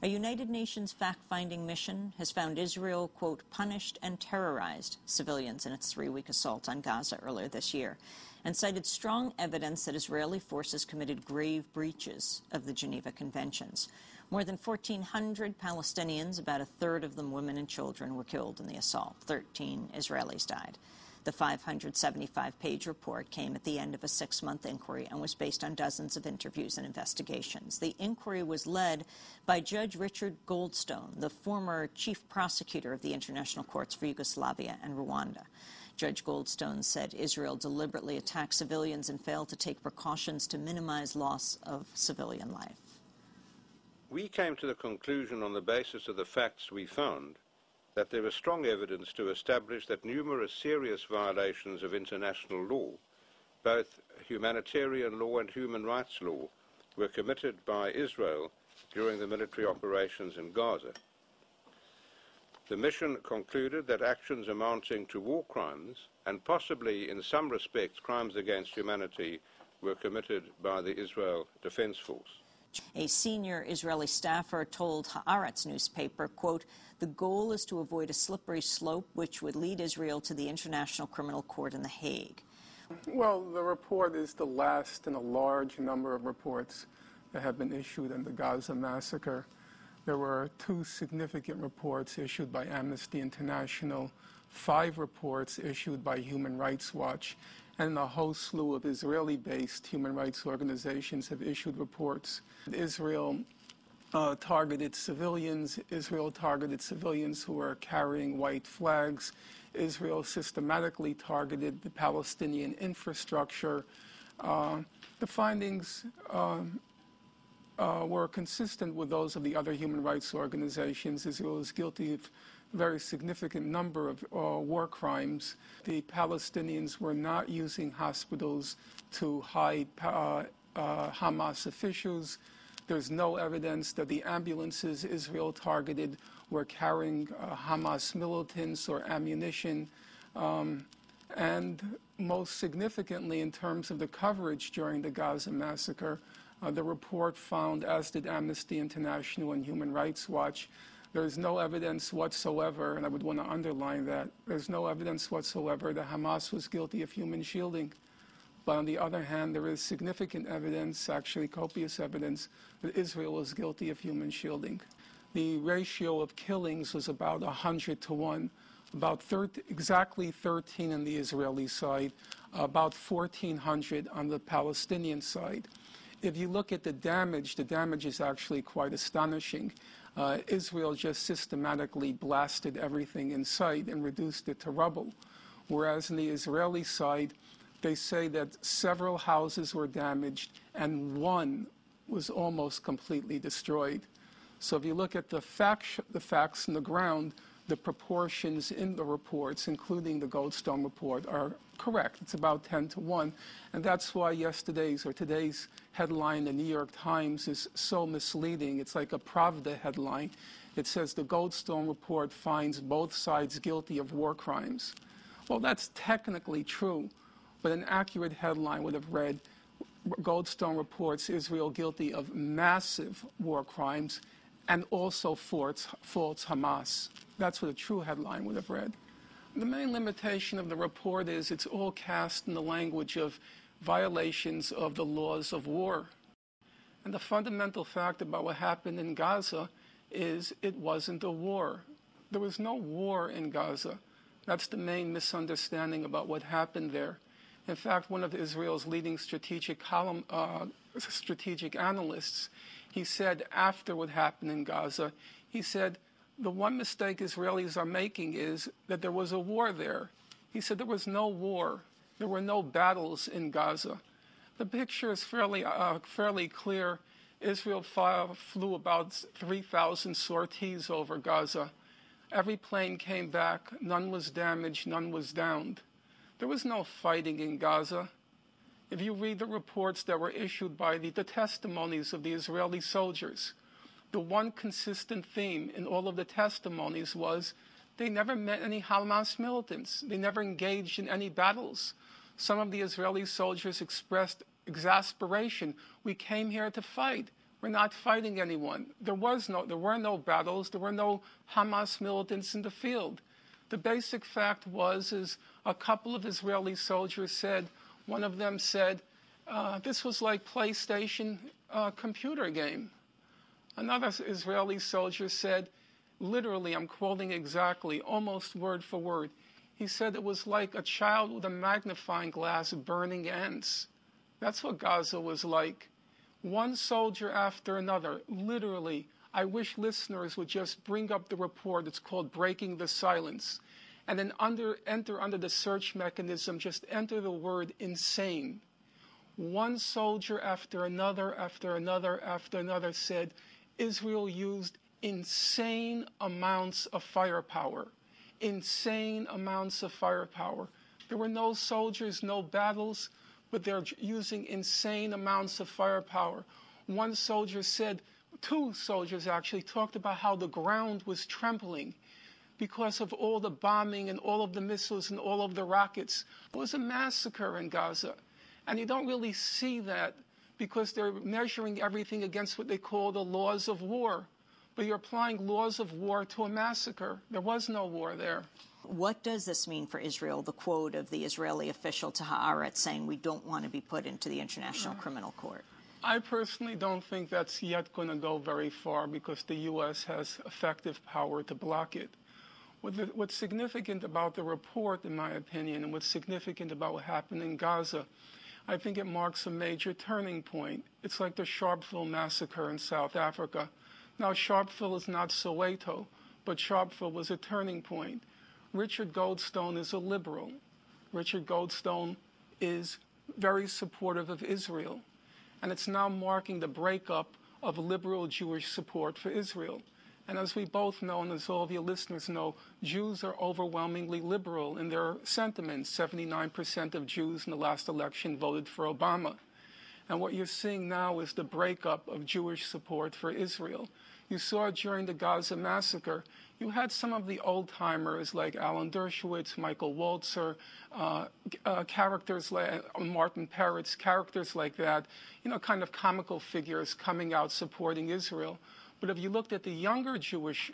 A United Nations fact-finding mission has found Israel, quote, punished and terrorized civilians in its 3-week assault on Gaza earlier this year, and cited strong evidence that Israeli forces committed grave breaches of the Geneva Conventions. More than 1,400 Palestinians, about a third of them women and children, were killed in the assault. 13 Israelis died. The 575-page report came at the end of a 6-month inquiry and was based on dozens of interviews and investigations. The inquiry was led by Judge Richard Goldstone, the former chief prosecutor of the International Courts for Yugoslavia and Rwanda. Judge Goldstone said Israel deliberately attacked civilians and failed to take precautions to minimize loss of civilian life. We came to the conclusion on the basis of the facts we found that there was strong evidence to establish that numerous serious violations of international law, both humanitarian law and human rights law, were committed by Israel during the military operations in Gaza. The mission concluded that actions amounting to war crimes, and possibly in some respects crimes against humanity, were committed by the Israel Defense Force. A senior Israeli staffer told Haaretz newspaper, quote, the goal is to avoid a slippery slope which would lead Israel to the International Criminal Court in The Hague. Well, the report is the last in a large number of reports that have been issued in the Gaza massacre. There were 2 significant reports issued by Amnesty International, 5 reports issued by Human Rights Watch, and a whole slew of Israeli-based human rights organizations have issued reports. Israel targeted civilians. Israel targeted civilians who were carrying white flags. Israel systematically targeted the Palestinian infrastructure. The findings were consistent with those of the other human rights organizations. Israel is guilty of a very significant number of war crimes. The Palestinians were not using hospitals to hide Hamas officials. There's no evidence that the ambulances Israel targeted were carrying Hamas militants or ammunition. And most significantly, in terms of the coverage during the Gaza massacre, the report found, as did Amnesty International and Human Rights Watch, there's no evidence whatsoever, and I would want to underline that, there's no evidence whatsoever that Hamas was guilty of human shielding. But on the other hand, there is significant evidence, actually copious evidence, that Israel was guilty of human shielding. The ratio of killings was about 100 to 1, about exactly 13 on the Israeli side, about 1,400 on the Palestinian side. If you look at the damage is actually quite astonishing. Israel just systematically blasted everything in sight and reduced it to rubble. Whereas on the Israeli side, they say that several houses were damaged and one was almost completely destroyed. So if you look at the facts on the ground, the proportions in the reports, including the Goldstone report, are correct. It's about 10 to 1. And that's why today's headline in the New York Times is so misleading. It's like a Pravda headline. It says the Goldstone report finds both sides guilty of war crimes. Well, that's technically true, but an accurate headline would have read, Goldstone reports Israel guilty of massive war crimes and also faults Hamas. That's what a true headline would have read. The main limitation of the report is it's all cast in the language of violations of the laws of war. And the fundamental fact about what happened in Gaza is it wasn't a war. There was no war in Gaza. That's the main misunderstanding about what happened there. In fact, one of Israel's leading strategic analysts, he said after what happened in Gaza, he said, the one mistake Israelis are making is that there was a war there. He said there was no war. There were no battles in Gaza. The picture is fairly clear. Israel flew about 3,000 sorties over Gaza. Every plane came back. None was damaged. None was downed. There was no fighting in Gaza. If you read the reports that were issued by the testimonies of the Israeli soldiers, the one consistent theme in all of the testimonies was they never met any Hamas militants. They never engaged in any battles. Some of the Israeli soldiers expressed exasperation. We came here to fight. We're not fighting anyone. There were no battles. There were no Hamas militants in the field. The basic fact is a couple of Israeli soldiers said, one of them said, this was like PlayStation computer game. Another Israeli soldier said, literally, I'm quoting exactly, almost word for word, he said it was like a child with a magnifying glass burning ants. That's what Gaza was like. One soldier after another, literally. I wish listeners would just bring up the report. It's called Breaking the Silence. And then enter under the search mechanism, just enter the word insane. One soldier after another, after another, after another said Israel used insane amounts of firepower. Insane amounts of firepower. There were no soldiers, no battles, but they're using insane amounts of firepower. One soldier said, two soldiers actually talked about how the ground was trembling because of all the bombing and all of the missiles and all of the rockets. It was a massacre in Gaza. And you don't really see that because they're measuring everything against what they call the laws of war. But you're applying laws of war to a massacre. There was no war there. What does this mean for Israel, the quote of the Israeli official to Haaretz saying we don't want to be put into the International Criminal Court? I personally don't think that's yet going to go very far because the U.S. has effective power to block it. What's significant about the report, in my opinion, and what's significant about what happened in Gaza, I think it marks a major turning point. It's like the Sharpeville massacre in South Africa. Now, Sharpeville is not Soweto, but Sharpeville was a turning point. Richard Goldstone is a liberal. Richard Goldstone is very supportive of Israel. And it's now marking the breakup of liberal Jewish support for Israel. And as we both know, and as all of your listeners know, Jews are overwhelmingly liberal in their sentiments. 79% of Jews in the last election voted for Obama. And what you're seeing now is the breakup of Jewish support for Israel. You saw during the Gaza massacre, you had some of the old-timers like Alan Dershowitz, Michael Walzer, characters like Martin Peretz, characters like that, kind of comical figures coming out supporting Israel. But if you looked at the younger Jewish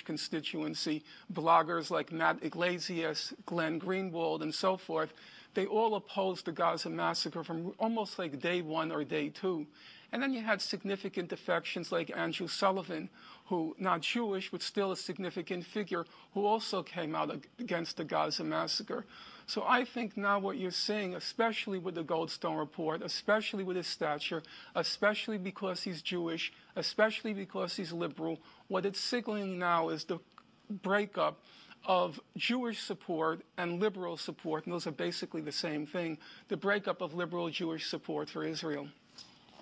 constituency, bloggers like Matt Iglesias, Glenn Greenwald, and so forth, they all opposed the Gaza massacre from almost like day one or day two. And then you had significant defections like Andrew Sullivan, who, not Jewish, but still a significant figure, who also came out against the Gaza massacre. So I think now what you're seeing, especially with the Goldstone report, especially with his stature, especially because he's Jewish, especially because he's liberal, what it's signaling now is the breakup of Jewish support and liberal support, and those are basically the same thing, the breakup of liberal Jewish support for Israel.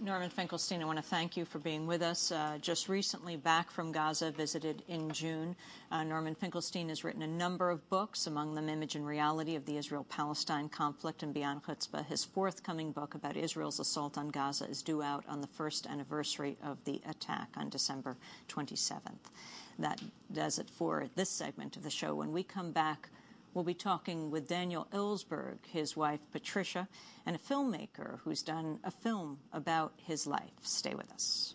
Norman Finkelstein, I want to thank you for being with us. Just recently back from Gaza, visited in June. Norman Finkelstein has written a number of books, among them Image and Reality of the Israel-Palestine Conflict and Beyond Chutzpah. His forthcoming book about Israel's assault on Gaza is due out on the first anniversary of the attack on December 27th. That does it for this segment of the show. When we come back, we'll be talking with Daniel Ellsberg, his wife Patricia, and a filmmaker who's done a film about his life. Stay with us.